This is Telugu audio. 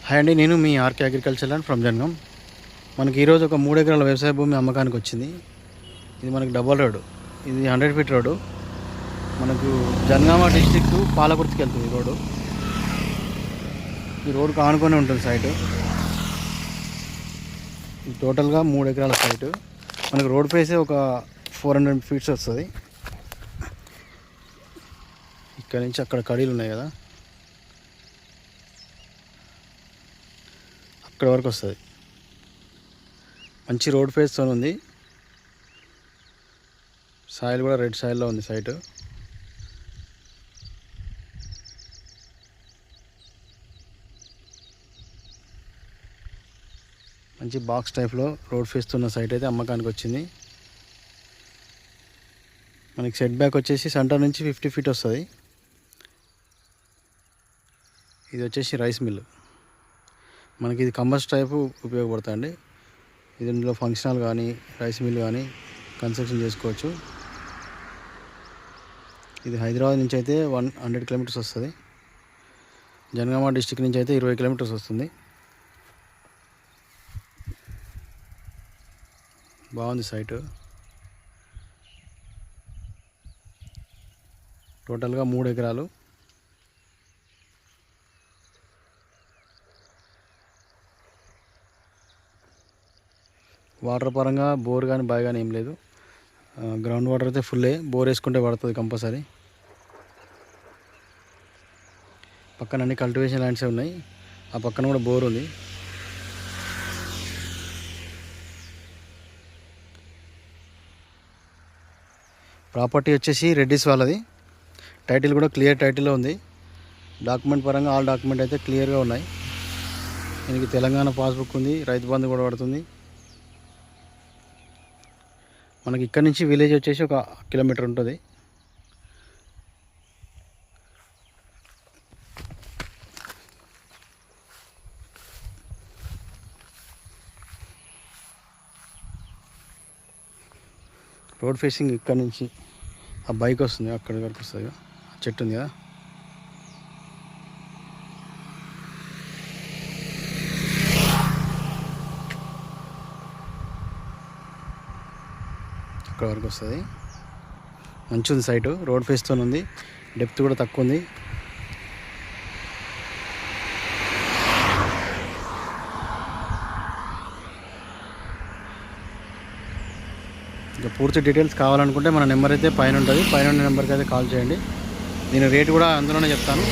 హాయ్ అండి, నేను మీ RK agriculture land from Jangaon. మనకి ఈరోజు ఒక 3 ఎకరాల వ్యవసాయ భూమి అమ్మకానికి వచ్చింది. ఇది మనకి డబల్ రోడ్, ఇది 100 ఫీట్ రోడ్డు. మనకు జనగామ డిస్ట్రిక్ట్ పాలకుర్తికి వెళ్తుంది ఈ రోడ్డు. ఈ రోడ్డుకు ఆనుకొని ఉంటుంది సైటు. ఇది టోటల్గా 3 ఎకరాల సైటు. మనకు రోడ్ ఫేసే ఒక 400 ఫీట్స్ వస్తుంది. ఇక్కడ నుంచి అక్కడ కడీలు ఉన్నాయి కదా, అక్కడ వరకు వస్తుంది. మంచి రోడ్ ఫేస్తో ఉంది. సాయిల్ కూడా రెడ్ సాయిల్లో ఉంది సైటు. మంచి బాక్స్ టైప్లో రోడ్ ఫేస్తో ఉన్న సైట్ అయితే అమ్మకానికి వచ్చింది. మనకి సెట్ బ్యాక్ వచ్చేసి సెంటర్ నుంచి 50 ఫీట్ వస్తుంది. ఇది వచ్చేసి రైస్ మిల్లు. మనకి ఇది కమర్స్ టైపు ఉపయోగపడుతుంది. ఇది ఇందులో ఫంక్షన్ హాల్ కానీ రైస్ మిల్ కానీ కన్స్ట్రక్షన్ చేసుకోవచ్చు. ఇది హైదరాబాద్ నుంచి అయితే 100 కిలోమీటర్స్ వస్తుంది. జనగామ డిస్టిక్ నుంచి అయితే 20 కిలోమీటర్స్ వస్తుంది. బాగుంది సైటు. టోటల్గా 3 ఎకరాలు. వాటర్ పరంగా బోర్ కానీ బావి కానీ ఏం లేదు. గ్రౌండ్ వాటర్ అయితే ఫుల్లే. బోర్ వేసుకుంటే పడుతుంది కంపల్సరీ. పక్కన అన్ని కల్టివేషన్ ల్యాండ్సే ఉన్నాయి. ఆ పక్కన కూడా బోర్ ఉంది. ప్రాపర్టీ వచ్చేసి రెడ్డిస్ వాళ్ళది. టైటిల్ కూడా క్లియర్ టైటిల్లో ఉంది. డాక్యుమెంట్ పరంగా ఆల్ డాక్యుమెంట్ అయితే క్లియర్గా ఉన్నాయి. దీనికి తెలంగాణ పాస్బుక్ ఉంది, రైతు బంధు కూడా పడుతుంది. మనకి ఇక్కడ నుంచి విలేజ్ వచ్చేసి 1 కిలోమీటర్ ఉంటుంది. రోడ్ ఫేసింగ్ ఇక్కడ నుంచి ఆ బైక్ వస్తుంది, అక్కడి వరకు వస్తుంది. చెట్టు ఉంది కదా, అక్కడ వరకు వస్తుంది. మంచి ఉంది సైటు. రోడ్ ఫేస్తో ఉంది. డెప్త్ కూడా తక్కువ ఉంది. ఇంకా పూర్తి డీటెయిల్స్ కావాలనుకుంటే మన నెంబర్ అయితే పైన ఉంటుంది. పైన ఉన్న నెంబర్కి అయితే కాల్ చేయండి. దీని రేటు కూడా అందులోనే చెప్తాను.